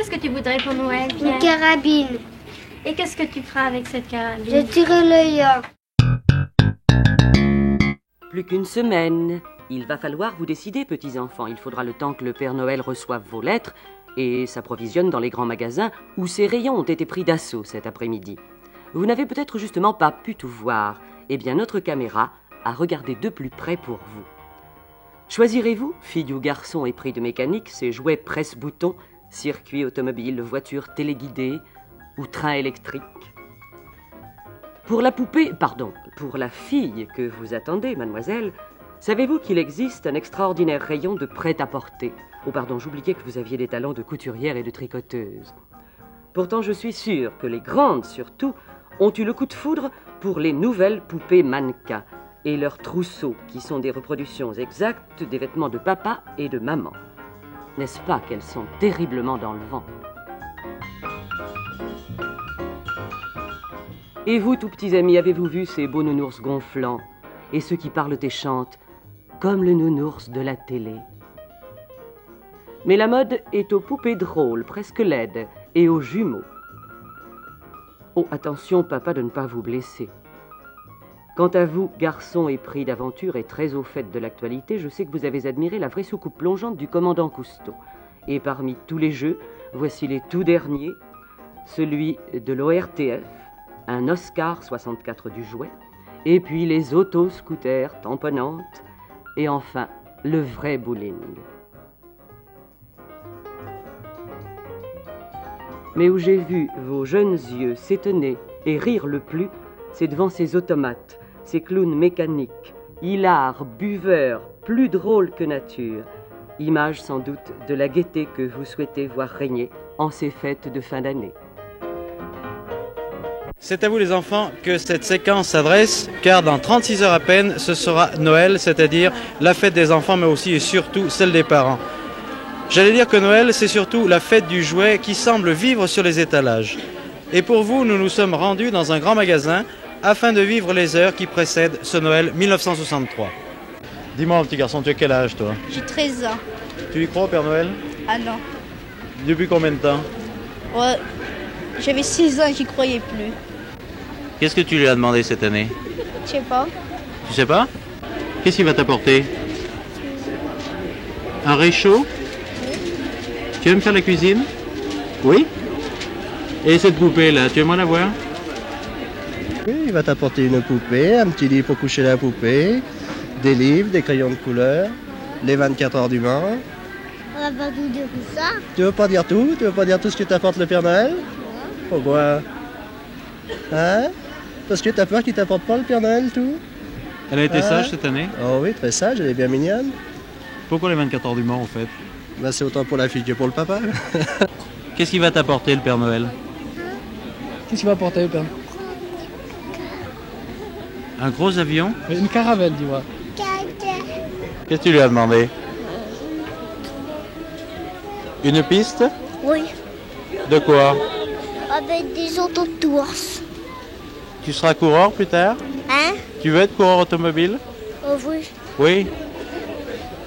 qu'est-ce que tu voudrais pour Noël, Pierre? Une carabine. Et qu'est-ce que tu feras avec cette carabine? Je tirerai le lion. Plus qu'une semaine. Il va falloir vous décider, petits enfants. Il faudra le temps que le Père Noël reçoive vos lettres et s'approvisionne dans les grands magasins où ses rayons ont été pris d'assaut cet après-midi. Vous n'avez peut-être justement pas pu tout voir. Eh bien, notre caméra a regardé de plus près pour vous. Choisirez-vous, fille ou garçon épris de mécanique, ces jouets presse-boutons, circuits automobiles, voitures téléguidées ou trains électriques? Pour la fille que vous attendez, mademoiselle, savez-vous qu'il existe un extraordinaire rayon de prêt-à-porter? Oh pardon, j'oubliais que vous aviez des talents de couturière et de tricoteuse. Pourtant, je suis sûre que les grandes, surtout, ont eu le coup de foudre pour les nouvelles poupées mannequins et leurs trousseaux, qui sont des reproductions exactes des vêtements de papa et de maman. N'est-ce pas qu'elles sont terriblement dans le vent? Et vous, tout petits amis, avez-vous vu ces beaux nounours gonflants et ceux qui parlent et chantent comme le nounours de la télé? Mais la mode est aux poupées drôles, presque laides, et aux jumeaux. Oh, attention, papa, de ne pas vous blesser. Quant à vous, garçons épris d'aventure et très au fait de l'actualité, je sais que vous avez admiré la vraie soucoupe plongeante du commandant Cousteau. Et parmi tous les jeux, voici les tout derniers, celui de l'ORTF, un Oscar 64 du jouet, et puis les autoscooters tamponnantes, et enfin, le vrai bowling. Mais où j'ai vu vos jeunes yeux s'étonner et rire le plus, c'est devant ces automates, ces clowns mécaniques, hilares, buveurs, plus drôles que nature, image sans doute de la gaieté que vous souhaitez voir régner en ces fêtes de fin d'année. C'est à vous les enfants que cette séquence s'adresse, car dans 36 heures à peine, ce sera Noël, c'est-à-dire la fête des enfants, mais aussi et surtout celle des parents. J'allais dire que Noël, c'est surtout la fête du jouet qui semble vivre sur les étalages. Et pour vous, nous nous sommes rendus dans un grand magasin afin de vivre les heures qui précèdent ce Noël 1963. Dis-moi, mon petit garçon, tu as quel âge, toi? J'ai 13 ans. Tu y crois au Père Noël? Ah non. Depuis combien de temps? Ouais, j'avais 6 ans, j'y croyais plus. Qu'est-ce que tu lui as demandé cette année? Je sais pas. Tu sais pas? Qu'est-ce qu'il va t'apporter? Un réchaud? Tu aimes faire la cuisine? Oui? Et cette poupée-là, tu aimerais la voir? Oui, il va t'apporter une poupée, un petit lit pour coucher la poupée, des livres, des crayons de couleur, les 24 heures du Mans. On va pas tout dire tout ça. Tu veux pas dire tout? Tu veux pas dire tout ce que t'apporte le Père Noël? Pourquoi? Hein? Parce que t'as peur qu'il t'apporte pas le Père Noël tout? Elle a été sage cette année? Oh oui, très sage, elle est bien mignonne. Pourquoi les 24 heures du Mans en fait? Ben, c'est autant pour la fille que pour le papa. Qu'est-ce qu'il va t'apporter le Père Noël? Qu'est-ce qu'il va apporter le Père? Un gros avion? Une caravelle, dis-moi. Qu'est-ce que tu lui as demandé? Une piste? Oui, De quoi? avec des autotours. Tu seras coureur plus tard? Hein? Tu veux être coureur automobile? Oh oui. Oui.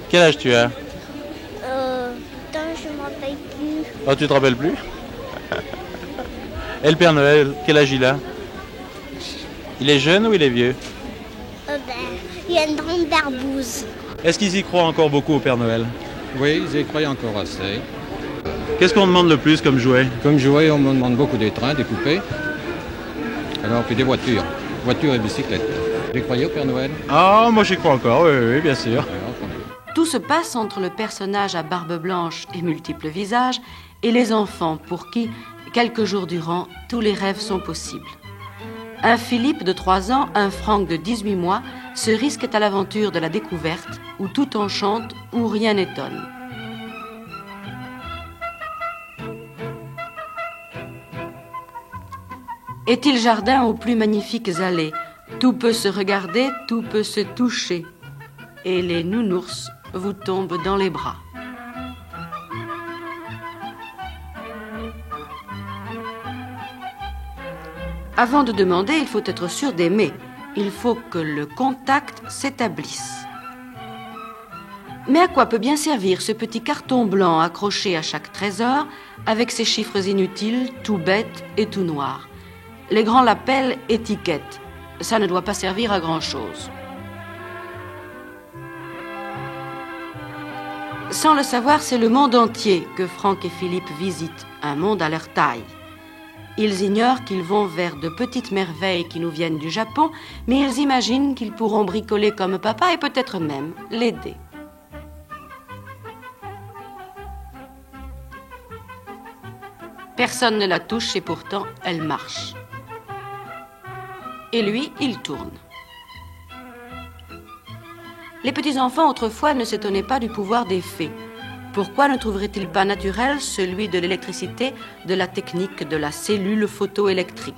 Quel âge tu as? Putain, je me rappelle plus. Oh, tu te rappelles plus? Et le Père Noël, quel âge il a? Il est jeune ou il est vieux? Il y a une grande barbouze. Est-ce qu'ils y croient encore beaucoup au Père Noël? Oui, j'y crois encore assez. Qu'est-ce qu'on demande le plus comme jouet? Comme jouet, on me demande beaucoup des trains, des poupées. Alors, puis des voitures. Voitures et bicyclettes. J'y croyais au Père Noël? Ah, moi j'y crois encore, oui, bien sûr. Tout se passe entre le personnage à barbe blanche et multiples visages et les enfants pour qui, quelques jours durant, tous les rêves sont possibles. Un Philippe de 3 ans, un Franck de 18 mois se risquent à l'aventure de la découverte où tout enchante, où rien n'étonne. Est-il jardin aux plus magnifiques allées? Tout peut se regarder, tout peut se toucher. Et les nounours vous tombent dans les bras. Avant de demander, il faut être sûr d'aimer. Il faut que le contact s'établisse. Mais à quoi peut bien servir ce petit carton blanc accroché à chaque trésor avec ses chiffres inutiles, tout bêtes et tout noirs? Les grands l'appellent étiquette. Ça ne doit pas servir à grand-chose. Sans le savoir, c'est le monde entier que Franck et Philippe visitent, un monde à leur taille. Ils ignorent qu'ils vont vers de petites merveilles qui nous viennent du Japon, mais ils imaginent qu'ils pourront bricoler comme papa et peut-être même l'aider. Personne ne la touche et pourtant elle marche. Et lui, il tourne. Les petits-enfants autrefois ne s'étonnaient pas du pouvoir des fées. Pourquoi ne trouveraient-ils pas naturel celui de l'électricité, de la technique, de la cellule photoélectrique?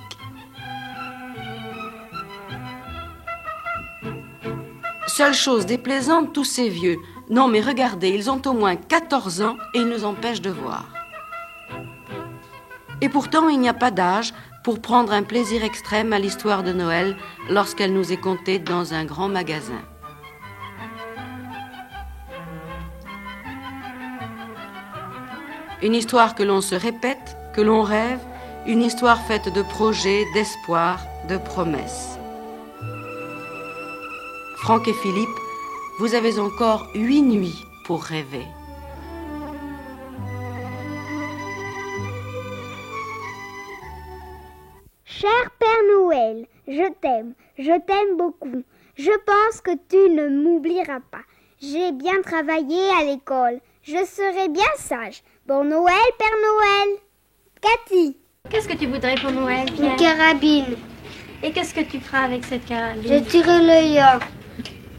Seule chose déplaisante, tous ces vieux. Non mais regardez, ils ont au moins 14 ans et ils nous empêchent de voir. Et pourtant, il n'y a pas d'âge pour prendre un plaisir extrême à l'histoire de Noël lorsqu'elle nous est contée dans un grand magasin. Une histoire que l'on se répète, que l'on rêve, une histoire faite de projets, d'espoirs, de promesses. Franck et Philippe, vous avez encore 8 nuits pour rêver. Cher Père Noël, je t'aime beaucoup. Je pense que tu ne m'oublieras pas. J'ai bien travaillé à l'école. Je serai bien sage. Bon Noël, Père Noël. Cathy. Qu'est-ce que tu voudrais pour Noël, Pierre? Une carabine. Et qu'est-ce que tu feras avec cette carabine? Je tirerai le lion.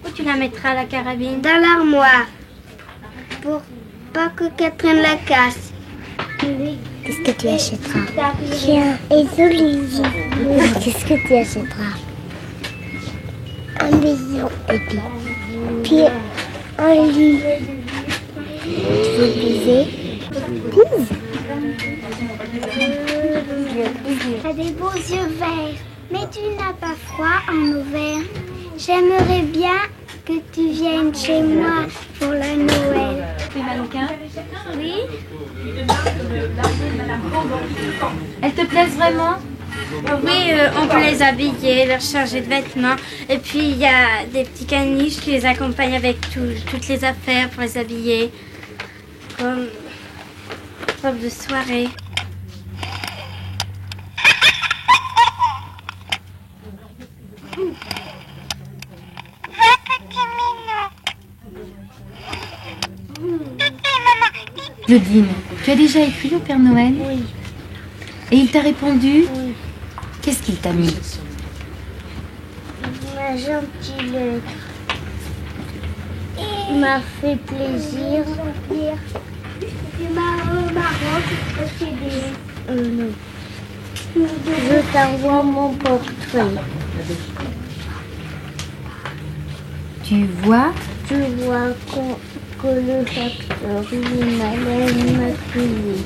Où tu la mettras, la carabine? Dans l'armoire. Pour pas que Catherine la casse. Qu'est-ce que tu achèteras? Tiens, et oliviers. Qu'est-ce que tu achèteras? Un maison. Et puis un lit. Tu veux baiser? Tu as des beaux yeux verts, mais tu n'as pas froid en Auvergne. J'aimerais bien que tu viennes chez moi pour la Noël. Les mannequins? Oui? Elles te plaisent vraiment? Oui, on peut les habiller, leur charger de vêtements. Et puis il y a des petits caniches qui les accompagnent avec toutes les affaires pour les habiller. Comme robe de soirée. Claudine, tu as déjà écrit au Père Noël? Oui. Et il t'a répondu? Oui. Qu'est-ce qu'il t'a mis? Ma gentille lettre. Il m'a fait plaisir. Il m'a non. Je t'envoie mon portrait. Tu vois? Tu vois que le facteur il m'a crié.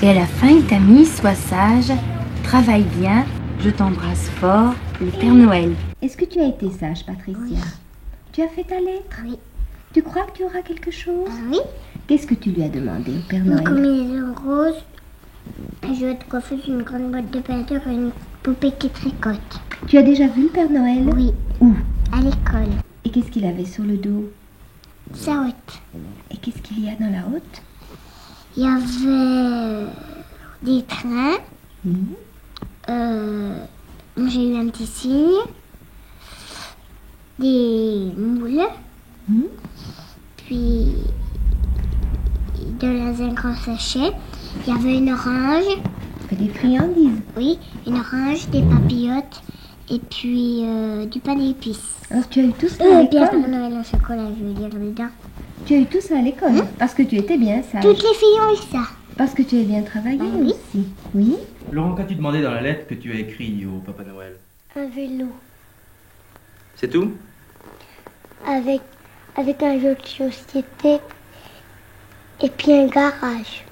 Et à la fin, il t'a mis: sois sage, travaille bien, je t'embrasse fort, le Père Noël. Est-ce que tu as été sage, Patricia? Oui. Tu as fait ta lettre? Oui. Tu crois que tu auras quelque chose? Oui. Qu'est-ce que tu lui as demandé au Père Une Noël? combinaison rose. Je vais te coiffer une grande boîte de peinture et une poupée qui tricote. Tu as déjà vu le Père Noël? Oui. Où? À l'école. Et qu'est-ce qu'il avait sur le dos? Sa haute. Et qu'est-ce qu'il y a dans la haute? Il y avait des trains. J'ai eu un petit signe. Des moules. Puis dans un grand sachet, il y avait une orange. Des friandises? Oui, une orange, des papillotes et puis du pain d'épices. Alors tu as eu tout ça à Bien l'école? Père Noël au chocolat, je veux dire dedans. Tu as eu tout ça à l'école? Parce que tu étais bien sage. Toutes les filles ont eu ça. Parce que tu as bien travaillé oui. aussi. Oui. Laurent, qu'as-tu demandé dans la lettre que tu as écrite au Papa Noël? Un vélo C'est tout? avec un jeu de société et puis un garage.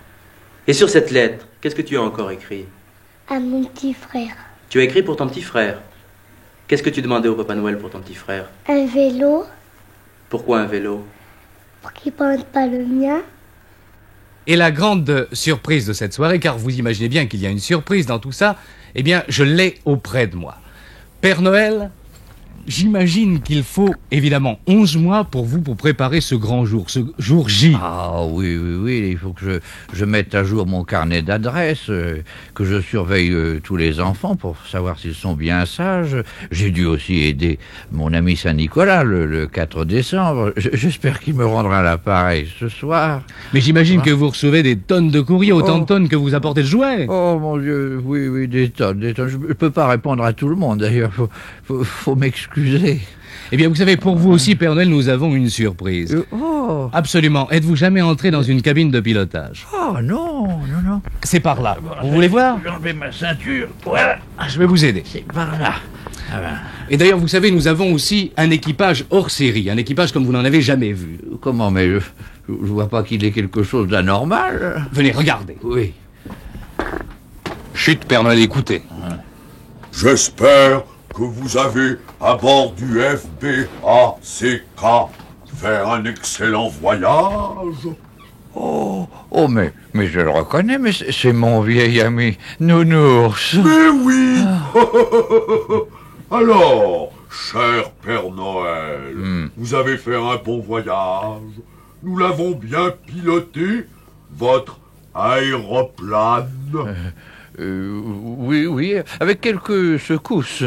Et sur cette lettre, qu'est-ce que tu as encore écrit? À mon petit frère. Tu as écrit pour ton petit frère. Qu'est-ce que tu demandais au Papa Noël pour ton petit frère? Un vélo Pourquoi un vélo? pour qu'il ne prenne pas le mien. Et la grande surprise de cette soirée, car vous imaginez bien qu'il y a une surprise dans tout ça, eh bien, je l'ai auprès de moi. Père Noël, j'imagine qu'il faut évidemment 11 mois pour vous pour préparer ce grand jour, ce jour J. Ah oui, il faut que je mette à jour mon carnet d'adresses, que je surveille tous les enfants pour savoir s'ils sont bien sages. J'ai dû aussi aider mon ami Saint-Nicolas le 4 décembre. J'espère qu'il me rendra l'appareil ce soir. Mais j'imagine que vous recevez des tonnes de courriers, autant de tonnes que vous apportez de jouets. Oh mon Dieu, oui, des tonnes. Je ne peux pas répondre à tout le monde d'ailleurs, faut m'excuser. Eh bien, vous savez, pour vous aussi, Père Noël, nous avons une surprise. Absolument. Êtes-vous jamais entré dans une cabine de pilotage? Oh non. C'est par là. Vous voulez voir? J'ai enlevé ma ceinture. Voilà. Je vais vous aider. C'est par là. Ah ben. Et d'ailleurs, vous savez, nous avons aussi un équipage hors série, un équipage comme vous n'en avez jamais vu. Comment? Mais je vois pas qu'il ait quelque chose d'anormal. Venez, regardez. Oui. Chut, Père Noël, écoutez. J'espère que vous avez, à bord du FBACK, fait un excellent voyage. Oh, mais je le reconnais, mais c'est mon vieil ami Nounours. Mais oui. Alors, cher Père Noël, vous avez fait un bon voyage. Nous l'avons bien piloté, votre aéroplane. Oui, avec quelques secousses.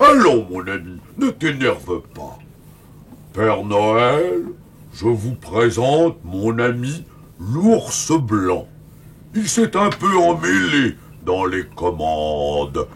Allons, mon ami, ne t'énerve pas. Père Noël, je vous présente mon ami l'ours blanc. Il s'est un peu emmêlé dans les commandes.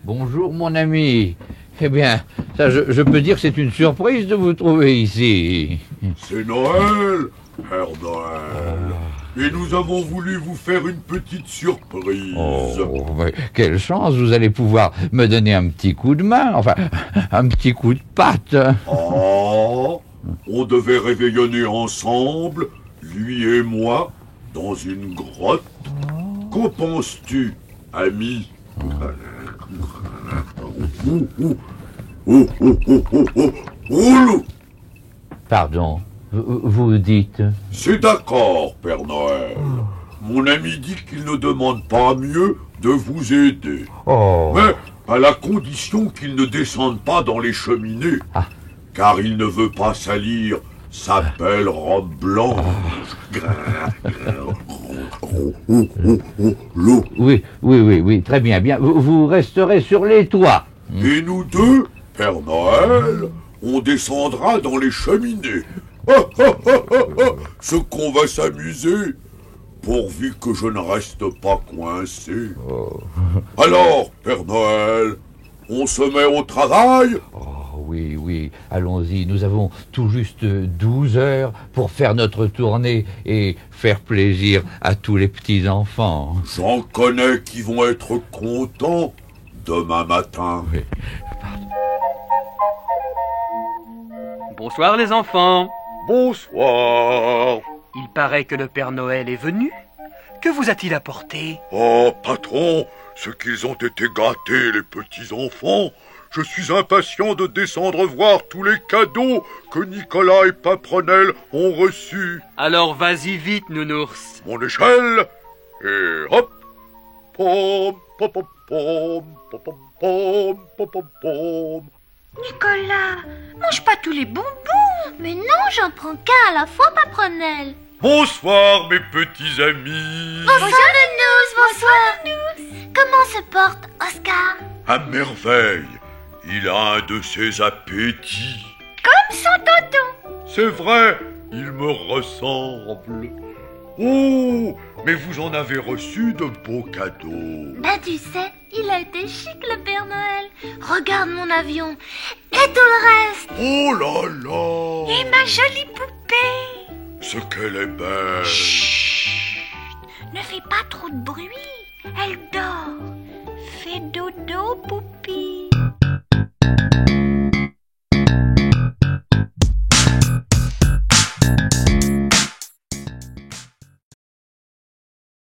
Bonjour, mon ami. Eh bien, ça, je peux dire que c'est une surprise de vous trouver ici. C'est Noël, Père Noël. Et nous avons voulu vous faire une petite surprise. Oh, mais quelle chance, vous allez pouvoir me donner un petit coup de main, enfin, un petit coup de patte. Oh, on devait réveillonner ensemble, lui et moi, dans une grotte. Qu'en penses-tu, ami? Pardon, vous dites? C'est d'accord, Père Noël. Mon ami dit qu'il ne demande pas mieux de vous aider. Mais à la condition qu'il ne descende pas dans les cheminées. Car il ne veut pas salir sa belle robe blanche. Oui, très bien. Vous resterez sur les toits. Et nous deux, Père Noël, on descendra dans les cheminées. Ce qu'on va s'amuser, pourvu que je ne reste pas coincé. Alors, Père Noël, on se met au travail? Oui, allons-y. Nous avons tout juste 12 heures pour faire notre tournée et faire plaisir à tous les petits-enfants. J'en connais qui vont être contents demain matin. Oui. Bonsoir les enfants. Bonsoir. Il paraît que le Père Noël est venu. Que vous a-t-il apporté? Oh, patron, ce qu'ils ont été gâtés, les petits-enfants. Je suis impatient de descendre voir tous les cadeaux que Nicolas et Paprenelle ont reçus. Alors vas-y vite, Nounours. Mon échelle, et hop, pom, pom, pom, pom, pom, pom, pom, pom, pom, pom. Nicolas, mange pas tous les bonbons. Mais non, j'en prends qu'un à la fois, Paprenelle. Bonsoir, mes petits amis. Bonsoir, Nounours, bonsoir, Nounours. Comment se porte Oscar? À merveille. Il a un de ses appétits. Comme son tonton. C'est vrai, il me ressemble. Oh, mais vous en avez reçu de beaux cadeaux. Ben tu sais, il a été chic le Père Noël. Regarde mon avion et tout le reste. Oh là là. Et ma jolie poupée. Ce qu'elle est belle. Chut. Ne fais pas trop de bruit. Elle dort. Fais dodo, poupie.